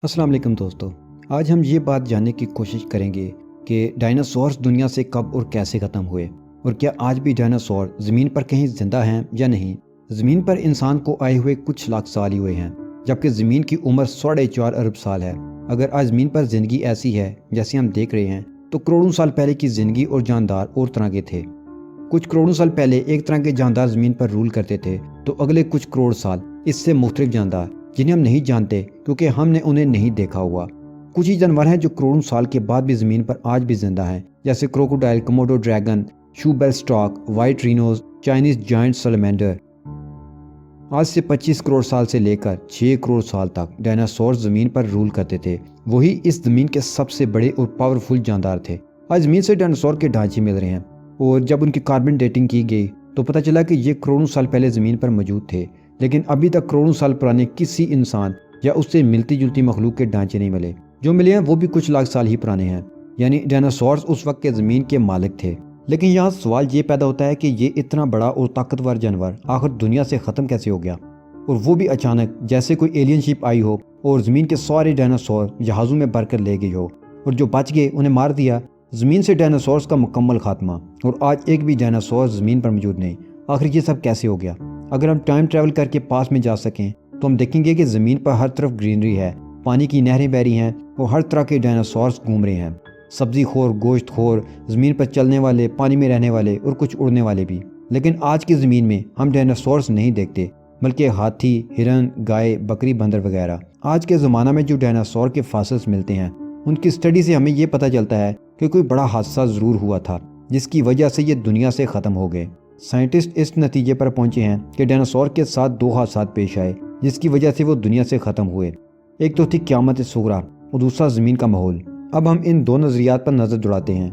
السلام علیکم دوستو، آج ہم یہ بات جاننے کی کوشش کریں گے کہ ڈائناسورز دنیا سے کب اور کیسے ختم ہوئے، اور کیا آج بھی ڈائناسور زمین پر کہیں زندہ ہیں یا نہیں۔ زمین پر انسان کو آئے ہوئے کچھ لاکھ سال ہی ہوئے ہیں، جبکہ زمین کی عمر 4.5 ارب سال ہے۔ اگر آج زمین پر زندگی ایسی ہے جیسے ہم دیکھ رہے ہیں تو کروڑوں سال پہلے کی زندگی اور جاندار اور طرح کے تھے۔ کچھ کروڑوں سال پہلے ایک طرح کے جاندار زمین پر رول کرتے تھے، تو اگلے کچھ کروڑ سال اس سے مختلف جاندار جنہیں ہم نہیں جانتے کیونکہ ہم نے انہیں نہیں دیکھا ہوا۔ کچھ ہی جانور ہیں جو کروڑوں سال کے بعد بھی زمین پر آج بھی زندہ ہیں، جیسے کروکوڈائل، کموڈو ڈریگن، شو بیل Stark, white Renu's, Chinese joint سلمینڈر۔ آج سے 25 کروڑ سال سے لے کر 6 کروڑ سال تک ڈائناسور زمین پر رول کرتے تھے۔ وہی اس زمین کے سب سے بڑے اور پاورفل جاندار تھے۔ آج زمین سے ڈائناسور کے ڈھانچے مل رہے ہیں، اور جب ان کی کاربن ڈیٹنگ کی گئی تو پتہ چلا کہ یہ کروڑوں سال پہلے زمین پر موجود تھے، لیکن ابھی تک کروڑوں سال پرانے کسی انسان یا اس سے ملتی جلتی مخلوق کے ڈھانچے نہیں ملے۔ جو ملے ہیں وہ بھی کچھ لاکھ سال ہی پرانے ہیں، یعنی ڈائناسورز اس وقت کے زمین کے مالک تھے۔ لیکن یہاں سوال یہ پیدا ہوتا ہے کہ یہ اتنا بڑا اور طاقتور جانور آخر دنیا سے ختم کیسے ہو گیا، اور وہ بھی اچانک، جیسے کوئی ایلین شپ آئی ہو اور زمین کے سارے ڈائناسور جہازوں میں بھر کر لے گئی ہو، اور جو بچ گئے انہیں مار دیا۔ زمین سے ڈائناسورز کا مکمل خاتمہ، اور آج ایک بھی ڈائناسور زمین پر موجود نہیں۔ آخر یہ سب کیسے ہو گیا؟ اگر ہم ٹائم ٹریول کر کے پاس میں جا سکیں تو ہم دیکھیں گے کہ زمین پر ہر طرف گرینری ہے، پانی کی نہریں بہ رہی ہیں، اور ہر طرح کے ڈائناسورز گھوم رہے ہیں، سبزی خور، گوشت خور، زمین پر چلنے والے، پانی میں رہنے والے، اور کچھ اڑنے والے بھی۔ لیکن آج کی زمین میں ہم ڈائناسورز نہیں دیکھتے، بلکہ ہاتھی، ہرن، گائے، بکری، بندر وغیرہ۔ آج کے زمانہ میں جو ڈائناسور کے فاسلز ملتے ہیں، ان کی اسٹڈی سے ہمیں یہ پتہ چلتا ہے کہ کوئی بڑا حادثہ ضرور ہوا تھا جس کی وجہ سے یہ دنیا سے ختم ہو گئے۔ سائنٹسٹ اس نتیجے پر پہنچے ہیں کہ ڈائناسور کے ساتھ 2 حادثات پیش آئے جس کی وجہ سے وہ دنیا سے ختم ہوئے۔ ایک تو تھی قیامت صغریٰ اور دوسرا زمین کا ماحول۔ اب ہم ان 2 نظریات پر نظر دوڑاتے ہیں۔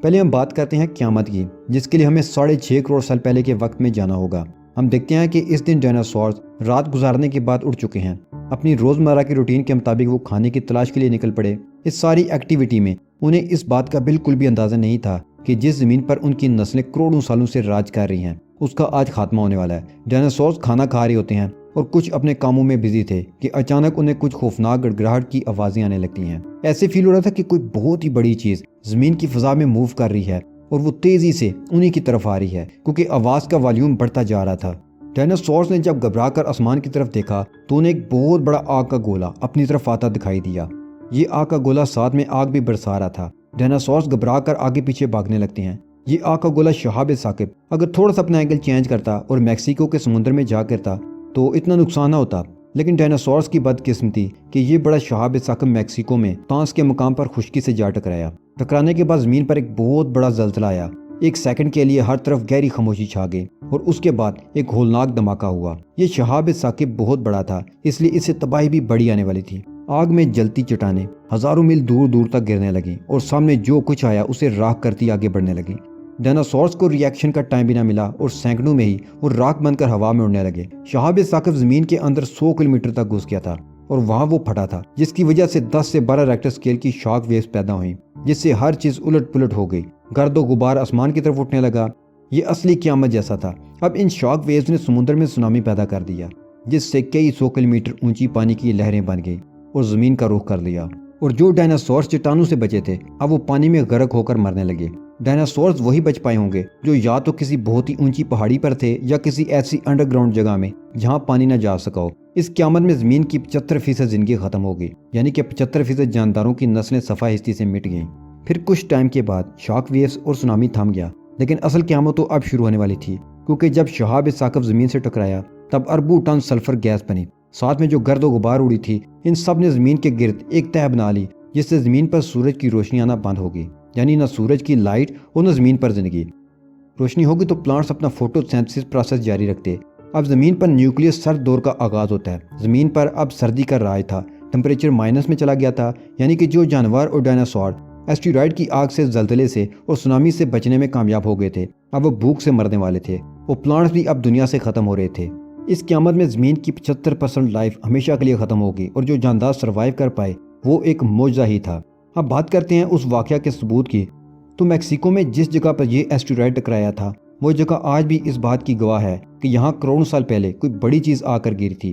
پہلے ہم بات کرتے ہیں قیامت کی، جس کے لیے ہمیں 6.5 کروڑ سال پہلے کے وقت میں جانا ہوگا۔ ہم دیکھتے ہیں کہ اس دن ڈائناسور رات گزارنے کے بعد اڑ چکے ہیں۔ اپنی روزمرہ کی روٹین کے مطابق وہ کھانے کی تلاش کے لیے نکل پڑے۔ اس ساری ایکٹیویٹی میں انہیں اس بات کا بالکل بھی اندازہ نہیں تھا کہ جس زمین پر ان کی نسلیں کروڑوں سالوں سے راج کر رہی ہیں، اس کا آج خاتمہ ہونے والا ہے۔ ڈائناسورز کھانا کھا رہے ہوتے ہیں اور کچھ اپنے کاموں میں بزی تھے کہ اچانک انہیں کچھ خوفناک گڑگڑاہٹ کی آوازیں آنے لگتی ہیں۔ ایسے فیل ہو رہا تھا کہ کوئی بہت ہی بڑی چیز زمین کی فضا میں موو کر رہی ہے، اور وہ تیزی سے انہی کی طرف آ رہی ہے، کیونکہ آواز کا والیوم بڑھتا جا رہا تھا۔ ڈائناسورز نے جب گھبرا کر آسمان کی طرف دیکھا تو انہیں ایک بہت بڑا آگ کا گولا اپنی طرف آتا دکھائی دیا۔ یہ آگ کا گولا ساتھ میں آگ بھی برسا رہا تھا۔ ڈائناسورز گھبرا کر آگے پیچھے بھاگنے لگتے ہیں۔ یہ آگ کا گولا شہاب ثاقب اگر تھوڑا سا اپنا اینگل چینج کرتا اور میکسیکو کے سمندر میں جا کرتا تو اتنا نقصان نہ ہوتا، لیکن ڈائناسورز کی بدقسمتی کہ یہ بڑا شہاب ثاقب میکسیکو میں تانس کے مقام پر خشکی سے جا ٹکرایا۔ ٹکرانے کے بعد زمین پر ایک بہت بڑا زلزلہ آیا۔ ایک سیکنڈ کے لیے ہر طرف گہری خاموشی چھا گئی، اور اس کے بعد ایک ہولناک دھماکہ ہوا۔ یہ شہاب ثاقب بہت بڑا تھا، اس لیے اس سے تباہی بھی بڑی آنے والی تھی۔ آگ میں جلتی چٹانیں ہزاروں میل دور دور تک گرنے لگیں، اور سامنے جو کچھ آیا اسے راکھ کرتی آگے بڑھنے لگیں۔ ڈائناسورز کو ری ایکشن کا ٹائم بھی نہ ملا، اور سینکڑوں میں ہی وہ راکھ بن کر ہوا میں اڑنے لگے۔ شہاب ثاقب زمین کے اندر 100 کلومیٹر تک گھس گیا تھا، اور وہاں وہ پھٹا تھا، جس کی وجہ سے 10 سے 12 ریکٹر اسکیل کی شاک ویوز پیدا ہوئیں، جس سے ہر چیز الٹ پلٹ ہو گئی۔ گرد و غبار آسمان کی طرف اٹھنے لگا۔ یہ اصلی قیامت جیسا تھا۔ اب ان شاک ویوز نے سمندر میں سونامی پیدا کر دیا، جس سے کئی 100 کلومیٹر اونچی پانی کی لہریں بن گئی اور زمین کا رخ کر لیا۔ اور جو ڈائناسور چٹانوں سے بچے تھے اب وہ پانی میں غرق ہو کر مرنے لگے۔ ڈائناسورز وہی بچ پائے ہوں گے جو یا تو کسی بہت ہی اونچی پہاڑی پر تھے یا کسی ایسی انڈر گراؤنڈ جگہ میں جہاں پانی نہ جا سکا ہو۔ اس قیامت میں زمین کی 75% زندگی ختم ہو گئی، یعنی کہ 75% جانداروں کی نسلیں صفحہ ہستی سے مٹ گئیں۔ پھر کچھ ٹائم کے بعد شاک ویوز اور سونامی تھم گیا، لیکن اصل قیامت تو اب شروع ہونے والی تھی، کیونکہ جب شہاب ثاقب زمین سے ٹکرایا تب اربوں ٹن سلفر گیس بنی، ساتھ میں جو گرد و غبار اڑی تھی، ان سب نے زمین کے گرد ایک تہہ بنا لی، جس سے زمین پر سورج کی روشنی آنا بند ہوگی، یعنی نہ سورج کی لائٹ اور نہ زمین پر زندگی۔ روشنی ہوگی تو پلانٹس اپنا فوٹو سینتھسس پروسیس جاری رکھتے۔ اب زمین پر نیوکلیس سرد دور کا آغاز ہوتا ہے۔ زمین پر اب سردی کا راج تھا، ٹمپریچر مائنس میں چلا گیا تھا، یعنی کہ جو جانور اور ڈائناسور ایسٹیرائڈ کی آگ سے، زلزلے سے اور سونامی سے بچنے میں کامیاب ہو گئے تھے، اب وہ بھوک سے مرنے والے تھے، اور پلانٹس بھی اب دنیا سے ختم ہو رہے تھے۔ اس قیامت میں زمین کی 75% لائف ہمیشہ کے لیے ختم ہوگی، اور جو جاندار سروائیو کر پائے وہ ایک معجزہ ہی تھا۔ اب بات کرتے ہیں اس واقعہ کے ثبوت کی۔ تو میکسیکو میں جس جگہ پر یہ ایسٹیرائڈ ٹکرایا تھا، وہ جگہ آج بھی اس بات کی گواہ ہے کہ یہاں کروڑوں سال پہلے کوئی بڑی چیز آ کر گری تھی،